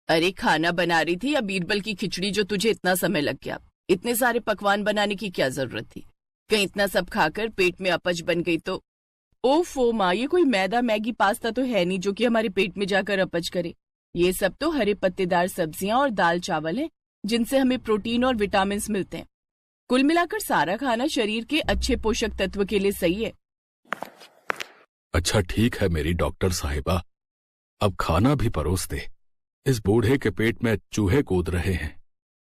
अरे खाना बना रही थी या बीरबल की खिचड़ी जो तुझे इतना समय लग गया। इतने सारे पकवान बनाने की क्या जरूरत थी? कहीं इतना सब खाकर पेट में अपच बन गई तो। ओफो माँ, ये कोई मैदा मैगी पास्ता तो है नहीं जो कि हमारे पेट में जाकर अपच करे। ये सब तो हरे पत्तेदार सब्जियां और दाल चावल हैं जिनसे हमें प्रोटीन और विटामिन मिलते हैं। कुल मिलाकर सारा खाना शरीर के अच्छे पोषक तत्व के लिए सही है। अच्छा ठीक है मेरी डॉक्टर साहिबा, अब खाना भी परोस दे। इस बूढ़े के पेट में चूहे कूद रहे हैं।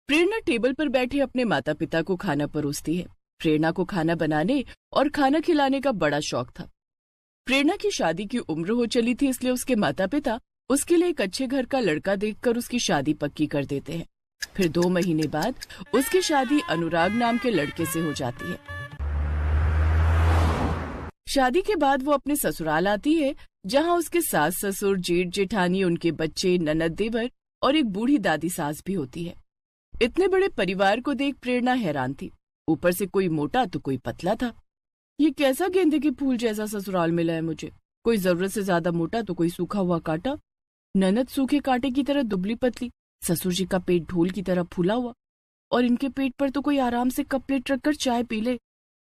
प्रेरणा टेबल पर बैठे अपने माता पिता को खाना परोसती है। प्रेरणा को खाना बनाने और खाना खिलाने का बड़ा शौक था। प्रेरणा की शादी की उम्र हो चली थी, इसलिए उसके माता पिता उसके लिए एक अच्छे घर का लड़का देखकर उसकी शादी पक्की कर देते हैं। फिर 2 महीने बाद उसकी शादी अनुराग नाम के लड़के से हो जाती है। शादी के बाद वो अपने ससुराल आती है, जहां उसके सास ससुर, जेठ जेठानी, उनके बच्चे, ननद देवर और एक बूढ़ी दादी सास भी होती है। इतने बड़े परिवार को देख प्रेरणा हैरान थी। ऊपर से कोई मोटा तो कोई पतला था। ये कैसा गेंदे के फूल जैसा ससुराल मिला है मुझे। कोई जरूरत से ज्यादा मोटा तो कोई सूखा हुआ कांटा। ननद सूखे कांटे की तरह दुबली पतली, ससुर जी का पेट ढोल की तरह फूला हुआ, और इनके पेट पर तो कोई आराम से कप प्लेट रखकर चाय पी ले।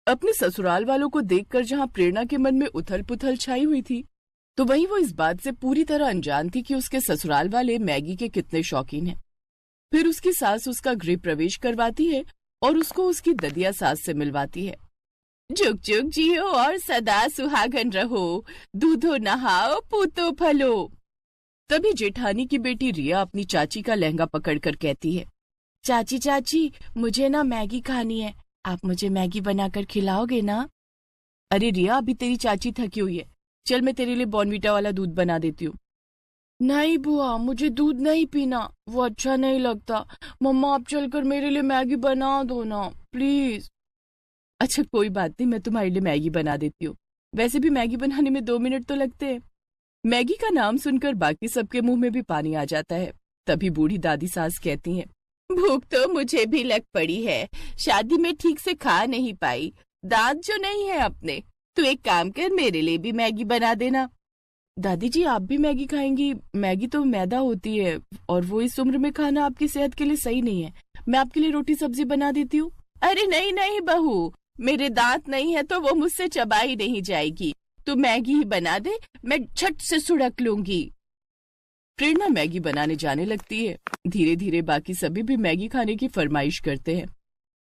अपने ससुराल वालों को देखकर जहां प्रेरणा के मन में उथल पुथल छाई हुई थी, तो वहीं वो इस बात से पूरी तरह अनजान थी कि उसके ससुराल वाले मैगी के कितने शौकीन हैं। फिर उसकी सास उसका गृह प्रवेश करवाती है और उसको उसकी ददिया सास से मिलवाती है। जुग जुग जियो और सदा सुहागन रहो, दूधो नहाओ पूतो फलो। तभी जेठानी की बेटी रिया अपनी चाची का लहंगा पकड़कर कहती है, चाची चाची मुझे ना मैगी खानी है, आप मुझे मैगी बनाकर खिलाओगे ना? अरे रिया, अभी तेरी चाची थकी हुई है, चल मैं तेरे लिए बॉर्नवीटा वाला दूध बना देती हूँ। नहीं बुआ, मुझे दूध नहीं पीना, वो अच्छा नहीं लगता। मम्मा आप चलकर मेरे लिए मैगी बना दो ना प्लीज। अच्छा कोई बात नहीं, मैं तुम्हारे लिए मैगी बना देती हूँ। वैसे भी मैगी बनाने में 2 मिनट तो लगते हैं। मैगी का नाम सुनकर बाकी सबके मुंह में भी पानी आ जाता है। तभी बूढ़ी दादी सास कहती हैं, भूख तो मुझे भी लग पड़ी है, शादी में ठीक से खा नहीं पाई, दांत जो नहीं है अपने, तू एक काम कर मेरे लिए भी मैगी बना देना। दादी जी आप भी मैगी खाएंगी? मैगी तो मैदा होती है और वो इस उम्र में खाना आपकी सेहत के लिए सही नहीं है। मैं आपके लिए रोटी सब्जी बना देती हूँ। अरे नहीं नहीं बहू, मेरे दांत नहीं है तो वो मुझसे चबाई नहीं जाएगी, तू मैगी ही बना दे, मैं झट से सुड़क लूंगी। प्रेरणा मैगी बनाने जाने लगती है। धीरे धीरे बाकी सभी भी मैगी खाने की फरमाइश करते हैं।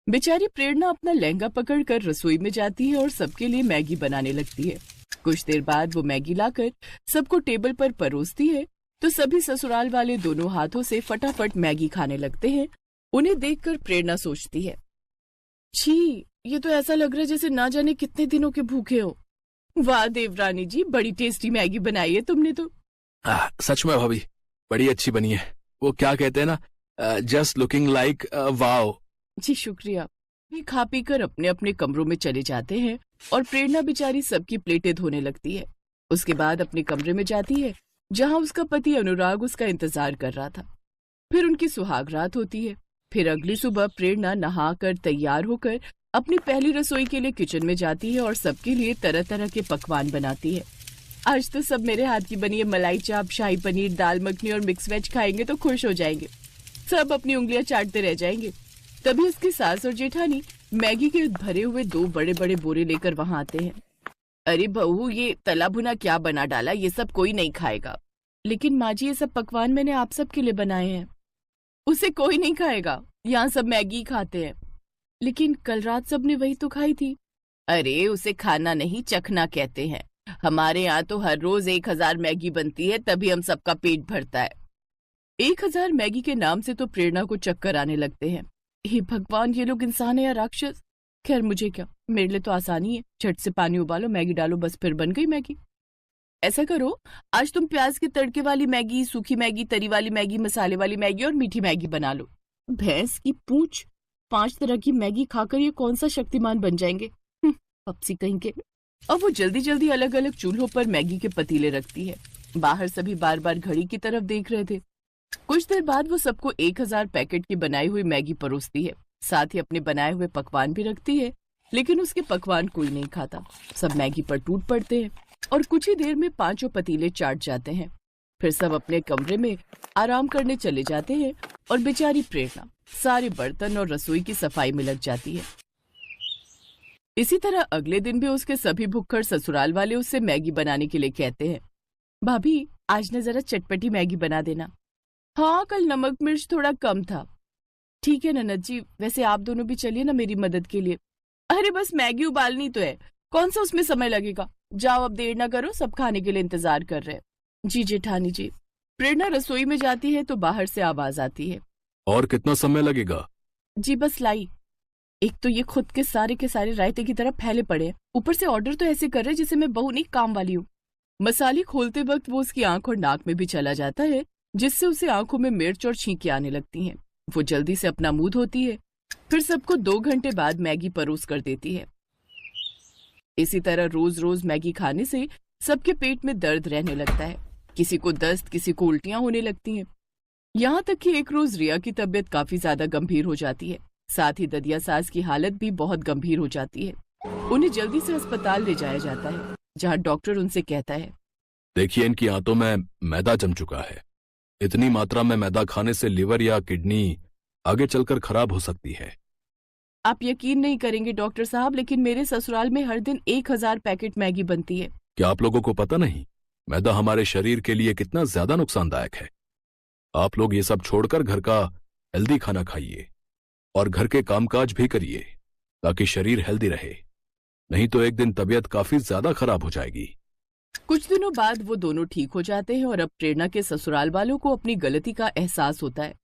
बेचारी प्रेरणा अपना लहंगा पकड़कर रसोई में जाती है और सबके लिए मैगी बनाने लगती है। कुछ देर बाद वो मैगी लाकर सबको टेबल पर परोसती है, तो सभी ससुराल वाले दोनों हाथों से फटाफट मैगी खाने लगते हैं। उन्हें देखकर प्रेरणा सोचती है, छी, ये तो ऐसा लग रहा है जैसे ना जाने कितने दिनों के भूखे हो। वाह देवरानी जी, बड़ी टेस्टी मैगी बनाई है तुमने तो। सच में भाभी, बड़ी अच्छी बनी है। वो क्या कहते हैं ना, जस्ट लुकिंग लाइक वाओ। जी शुक्रिया। ये खा पी कर अपने अपने कमरों में चले जाते हैं और प्रेरणा बेचारी सबकी प्लेटें धोने लगती है। उसके बाद अपने कमरे में जाती है, जहां उसका पति अनुराग उसका इंतजार कर रहा था। फिर उनकी सुहाग रात होती है। फिर अगली सुबह प्रेरणा नहाकर तैयार होकर अपनी पहली रसोई के लिए किचन में जाती है और सबके लिए तरह तरह के पकवान बनाती है। आज तो सब मेरे हाथ की बनी है मलाई चाप, शाही पनीर, दाल मखनी और मिक्स वेज खाएंगे तो खुश हो जाएंगे। सब अपनी उंगलियां चाटते रह जाएंगे। तभी उसकी सास और जेठानी मैगी के भरे हुए 2 बड़े बड़े बोरे लेकर वहां आते हैं। अरे बहू, ये तला भुना क्या बना डाला, ये सब कोई नहीं खाएगा। लेकिन माँ जी, ये सब पकवान मैंने आप सब के लिए बनाए हैं। उसे कोई नहीं खाएगा, यहाँ सब मैगी खाते हैं। लेकिन कल रात सबने वही तो खाई थी। अरे उसे खाना नहीं, चखना कहते हैं। हमारे यहाँ तो हर रोज 1000 मैगी बनती है, तभी हम सबका पेट भरता है। 1000 मैगी के नाम से तो प्रेरणा को चक्कर आने लगते हैं। हे भगवान, ये लोग इंसान है या राक्षस? खैर मुझे क्या, मेरे लिए तो आसानी है, झट से पानी उबालो, मैगी डालो, बस फिर बन गई मैगी। ऐसा करो, आज तुम प्याज के तड़के वाली मैगी, सूखी मैगी, तरी वाली मैगी, मसाले वाली मैगी और मीठी मैगी बना लो। भैंस की पूंछ, 5 तरह की मैगी खाकर ये कौन सा शक्तिमान बन जाएंगे, पपसी कहीं के। अब वो जल्दी जल्दी अलग अलग चूल्हों पर मैगी के पतीले रखती है। बाहर सभी बार बार घड़ी की तरफ देख रहे थे। कुछ देर बाद वो सबको 1000 पैकेट की बनाई हुई मैगी परोसती है। साथ ही अपने बनाए हुए पकवान भी रखती है, लेकिन उसके पकवान कोई नहीं खाता। सब मैगी पर टूट पड़ते हैं और कुछ ही देर में 5 पतीले चाट जाते हैं। फिर सब अपने कमरे में आराम करने चले जाते हैं और बेचारी प्रेरणा सारे बर्तन और रसोई की सफाई में लग जाती है। इसी तरह अगले दिन भी उसके सभी भुक्खड़ ससुराल वाले उससे मैगी बनाने के लिए कहते हैं। भाभी, आज न जरा चटपटी मैगी बना देना। हाँ, कल नमक मिर्च थोड़ा कम था। ठीक है ननद जी, वैसे आप दोनों भी चलिए ना मेरी मदद के लिए। अरे बस मैगी उबालनी तो है, कौन सा उसमें समय लगेगा। जाओ अब देर ना करो, सब खाने के लिए इंतजार कर रहे हैं। जी जेठानी जी। प्रेरणा रसोई में जाती है तो बाहर से आवाज आती है। और कितना समय लगेगा? जी बस लाई। एक तो ये खुद के सारे रायते की तरह फैले पड़े हैं, ऊपर से ऑर्डर तो ऐसे कर रहे जैसे मैं बहू नहीं काम वाली हूँ। मसाले खोलते वक्त वो उसकी आंख और नाक में भी चला जाता है, जिससे उसे आंखों में मिर्च और छींकें आने लगती हैं। वो जल्दी से अपना मुंह धोती है, फिर सबको 2 घंटे बाद मैगी परोस कर देती है। इसी तरह रोज रोज मैगी खाने से सबके पेट में दर्द रहने लगता है। किसी को दस्त, किसी को उल्टियां होने लगती हैं। यहाँ तक कि एक रोज रिया की तबीयत काफी ज्यादा गंभीर हो जाती है। साथ ही ददिया सास की हालत भी बहुत गंभीर हो जाती है। उन्हें जल्दी से अस्पताल ले जाया जाता है, जहाँ डॉक्टर उनसे कहता है, देखिए इनकी आंतों में मैदा जम चुका है। इतनी मात्रा में मैदा खाने से लिवर या किडनी आगे चलकर खराब हो सकती है। आप यकीन नहीं करेंगे डॉक्टर साहब, लेकिन मेरे ससुराल में हर दिन 1000 पैकेट मैगी बनती है। क्या आप लोगों को पता नहीं मैदा हमारे शरीर के लिए कितना ज्यादा नुकसानदायक है? आप लोग ये सब छोड़कर घर का हेल्दी खाना खाइए और घर के कामकाज भी करिए ताकि शरीर हेल्दी रहे, नहीं तो एक दिन तबीयत काफी ज्यादा खराब हो जाएगी। कुछ दिनों बाद वो दोनों ठीक हो जाते हैं और अब प्रेरणा के ससुराल वालों को अपनी गलती का एहसास होता है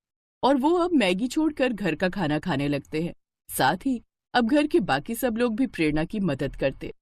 और वो अब मैगी छोड़कर घर का खाना खाने लगते हैं। साथ ही अब घर के बाकी सब लोग भी प्रेरणा की मदद करते